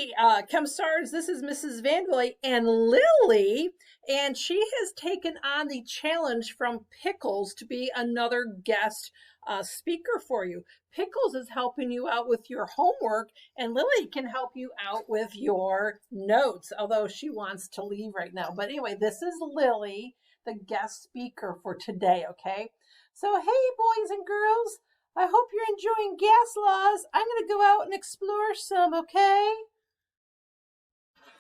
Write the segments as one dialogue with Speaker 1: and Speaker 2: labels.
Speaker 1: Hey, ChemStars, this is Mrs. Vanderlei and Lily, and she has taken on the challenge from Pickles to be another guest speaker for you. Pickles is helping you out with your homework, and Lily can help you out with your notes, although she wants to leave right now. But anyway, this is Lily, the guest speaker for today, okay? So, hey, boys and girls. I hope you're enjoying gas laws. I'm going to go out and explore some, okay?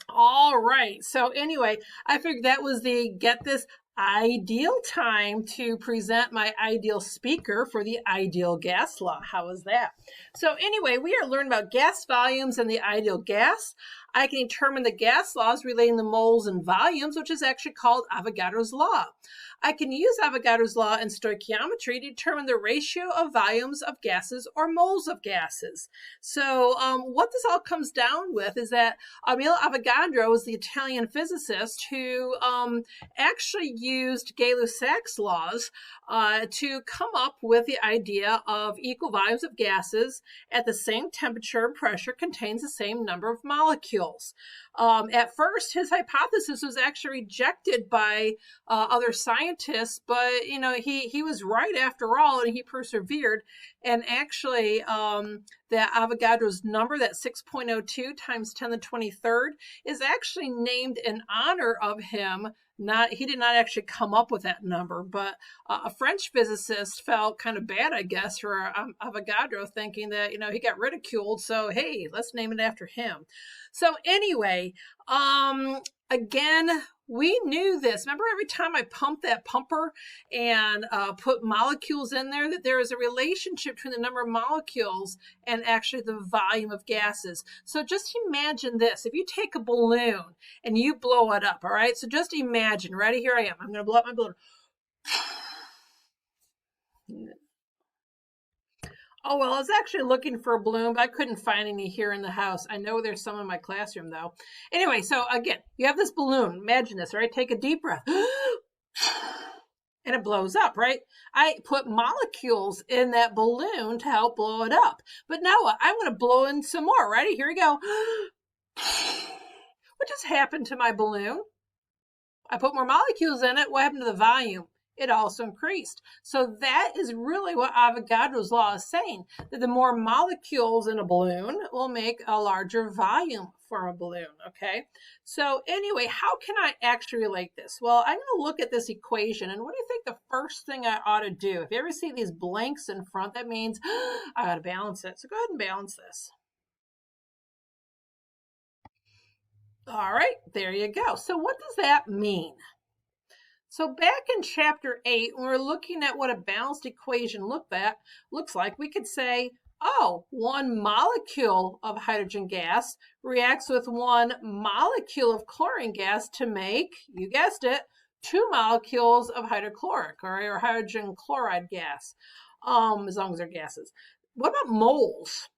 Speaker 1: All right. So anyway, I figured that was the, get this, ideal time to present my ideal speaker for the ideal gas law. How is that? So anyway, we are learning about gas volumes and the ideal gas. I can determine the gas laws relating to moles and volumes, which is actually called Avogadro's law. I can use Avogadro's law in stoichiometry to determine the ratio of volumes of gases or moles of gases. So what this all comes down with is that Emil Avogadro was the Italian physicist who actually used Gay-Lussac's laws to come up with the idea of equal volumes of gases at the same temperature and pressure contains the same number of molecules. At first, his hypothesis was actually rejected by other scientists, but you know he was right after all, and he persevered. And actually, that Avogadro's number, that 6.02 times 10 to the 23rd, is actually named in honor of him. He did not actually come up with that number, but a French physicist felt kind of bad, I guess, for Avogadro, thinking that he got ridiculed. So hey, let's name it after him. So anyway, again, we knew this. Remember, every time I pumped that pumper and put molecules in there, that there is a relationship between the number of molecules and actually the volume of gases. So just imagine this. If you take a balloon and you blow it up, all right? So just imagine, ready? Here I am. I'm going to blow up my balloon. Oh, well, I was actually looking for a balloon, but I couldn't find any here in the house. I know there's some in my classroom, though. Anyway, so again, you have this balloon. Imagine this, right? Take a deep breath. And it blows up, right? I put molecules in that balloon to help blow it up. But now what? I'm going to blow in some more. Ready? Here we go. What just happened to my balloon? I put more molecules in it. What happened to the volume? It also increased. So that is really what Avogadro's law is saying, that the more molecules in a balloon will make a larger volume for a balloon, okay? So anyway, how can I actually relate this? Well, I'm going to look at this equation, and what do you think the first thing I ought to do? If you ever see these blanks in front, that means I got to balance it. So go ahead and balance this. All right, there you go. So what does that mean? So back in chapter 8, when we're looking at what a balanced equation looks like, we could say, oh, one molecule of hydrogen gas reacts with one molecule of chlorine gas to make, you guessed it, 2 molecules of hydrochloric or hydrogen chloride gas, as long as they're gases. What about moles?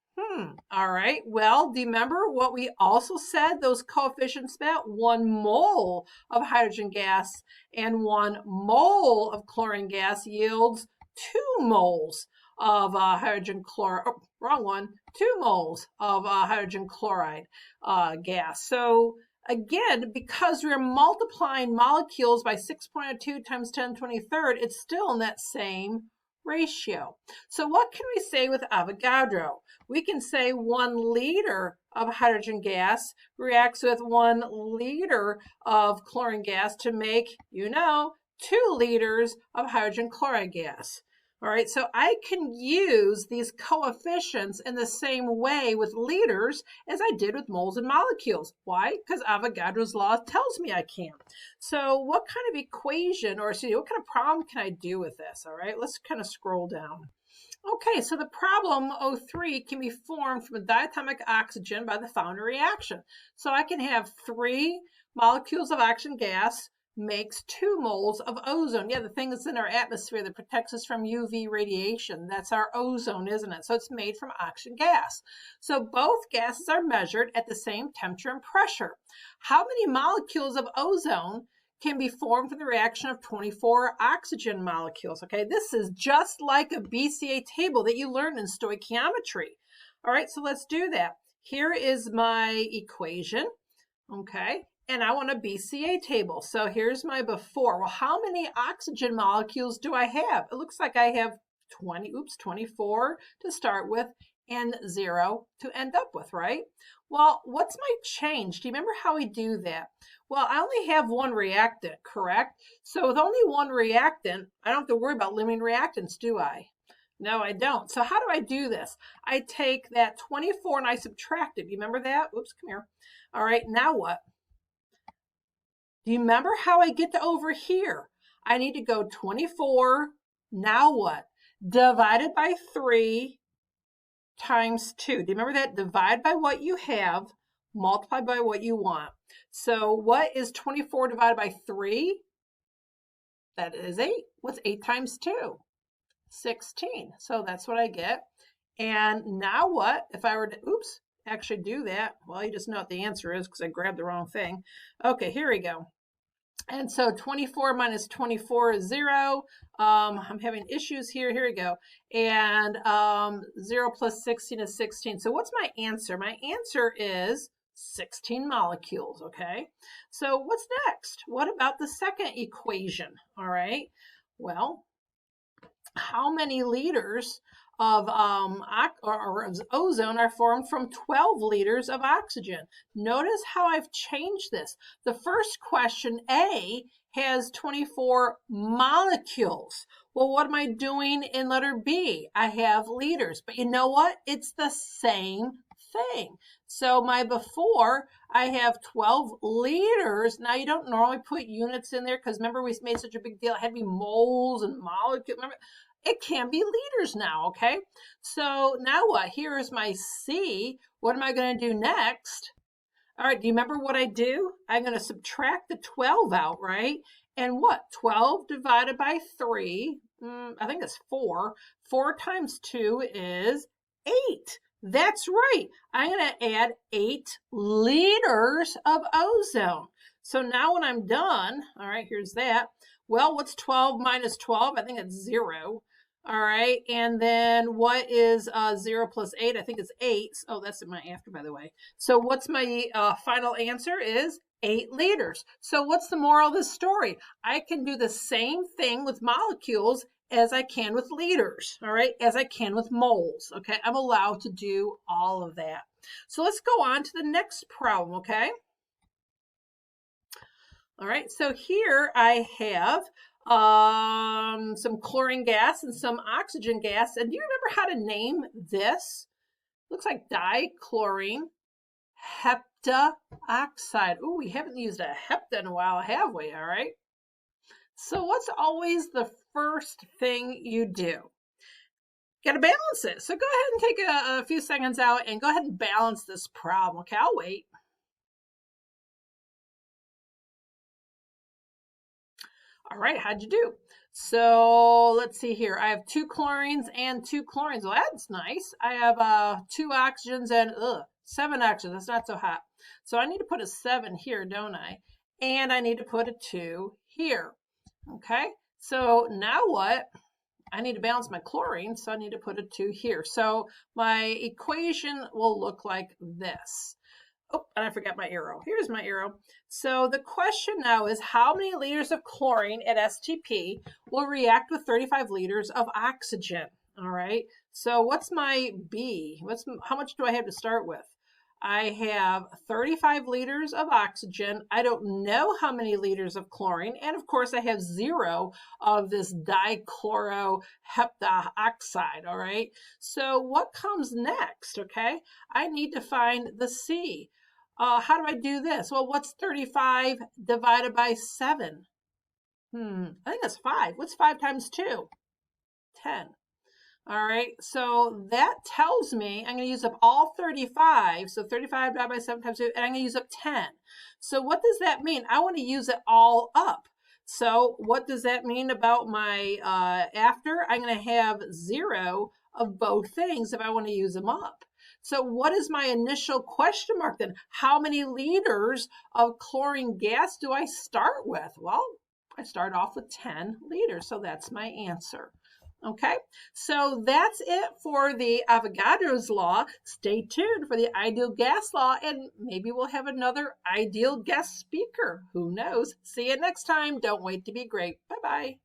Speaker 1: All right. Well, do you remember what we also said? Those coefficients about 1 mole of hydrogen gas and 1 mole of chlorine gas yields 2 moles of hydrogen chloride. Oh, wrong one. 2 moles of hydrogen chloride gas. So again, because we're multiplying molecules by 6.02 times 10 to the 23rd, it's still in that same ratio. So what can we say with Avogadro? We can say 1 liter of hydrogen gas reacts with 1 liter of chlorine gas to make, 2 liters of hydrogen chloride gas. All right, so I can use these coefficients in the same way with liters as I did with moles and molecules. Why? Because Avogadro's law tells me I can. So what kind of equation, or what kind of problem can I do with this? All right, let's kind of scroll down. Okay, so the problem O3 can be formed from a diatomic oxygen by the following reaction. So I can have 3 molecules of oxygen gas makes 2 moles of ozone. Yeah, the thing that's in our atmosphere that protects us from UV radiation. That's our ozone, isn't it? So it's made from oxygen gas. So both gases are measured at the same temperature and pressure. How many molecules of ozone can be formed from the reaction of 24 oxygen molecules? Okay, this is just like a BCA table that you learned in stoichiometry. All right, so let's do that. here is my equation, okay? And I want a BCA table. So here's my before. Well, how many oxygen molecules do I have? It looks like I have 24 to start with and 0 to end up with, right? Well, what's my change? Do you remember how we do that? Well, I only have one reactant, correct? So with only one reactant, I don't have to worry about limiting reactants, do I? No, I don't. So how do I do this? I take that 24 and I subtract it. You remember that? Oops, come here. All right, now what? Do you remember how I get to over here? I need to go 24, now what? Divided by 3 times 2. Do you remember that? Divide by what you have, multiply by what you want. So what is 24 divided by 3? That is 8. What's 8 times 2? 16. So that's what I get. And now what? If I were to, oops, actually do that, well, you just know what the answer is because I grabbed the wrong thing. Okay, here we go. And so 24 minus 24 is 0. I'm having issues here. Here we go. And 0 plus 16 is 16. So what's my answer? My answer is 16 molecules, okay? So what's next? What about the second equation? All right. Well, how many liters of ozone are formed from 12 liters of oxygen? Notice how I've changed this. The first question, A, has 24 molecules. Well, what am I doing in letter B? I have liters, but you know what? It's the same thing. So my before, I have 12 liters. Now, you don't normally put units in there because remember we made such a big deal. It had to be moles and molecules. Remember? It can be liters now, okay? So now what? Here is my C. What am I going to do next? All right, do you remember what I do? I'm going to subtract the 12 out, right? And what? 12 divided by 3, I think it's 4. 4 times 2 is 8. That's right. I'm going to add 8 liters of ozone. So now when I'm done, all right, here's that. Well, what's 12 minus 12? I think it's 0. All right, and then what is 0 plus 8? I think it's 8. Oh, that's in my after, by the way. So what's my final answer is 8 liters. So what's the moral of this story? I can do the same thing with molecules as I can with liters, all right, as I can with moles, okay? I'm allowed to do all of that. So let's go on to the next problem, okay? All right, so here I have some chlorine gas and some oxygen gas. And do you remember how to name this? Looks like dichlorine heptaoxide. Oh, we haven't used a hepta in a while, have we? All right. So what's always the first thing you do? Got to balance it. So go ahead and take a few seconds out and go ahead and balance this problem. Okay, I'll wait. All right, how'd you do? So let's see here. I have 2 chlorines and 2 chlorines. Well, that's nice. I have 2 oxygens and 7 oxygens. That's not so hot. So I need to put a 7 here, don't I? And I need to put a 2 here. Okay, so now what? I need to balance my chlorine, so I need to put a 2 here. So my equation will look like this. Oh, and I forgot my arrow. Here's my arrow. So the question now is how many liters of chlorine at STP will react with 35 liters of oxygen? All right. So what's my B? How much do I have to start with? I have 35 liters of oxygen. I don't know how many liters of chlorine. And of course, I have 0 of this dichloroheptaoxide. All right. So what comes next? Okay. I need to find the C. How do I do this? Well, what's 35 divided by 7? I think that's 5. What's 5 times 2? 10. All right, so that tells me I'm going to use up all 35. So 35 divided by 7 times 2, and I'm going to use up 10. So what does that mean? I want to use it all up. So what does that mean about my after? I'm going to have 0 of both things if I want to use them up. So what is my initial question mark then? How many liters of chlorine gas do I start with? Well, I start off with 10 liters, so that's my answer. Okay, so that's it for the Avogadro's law. Stay tuned for the ideal gas law, and maybe we'll have another ideal guest speaker. Who knows? See you next time. Don't wait to be great. Bye-bye.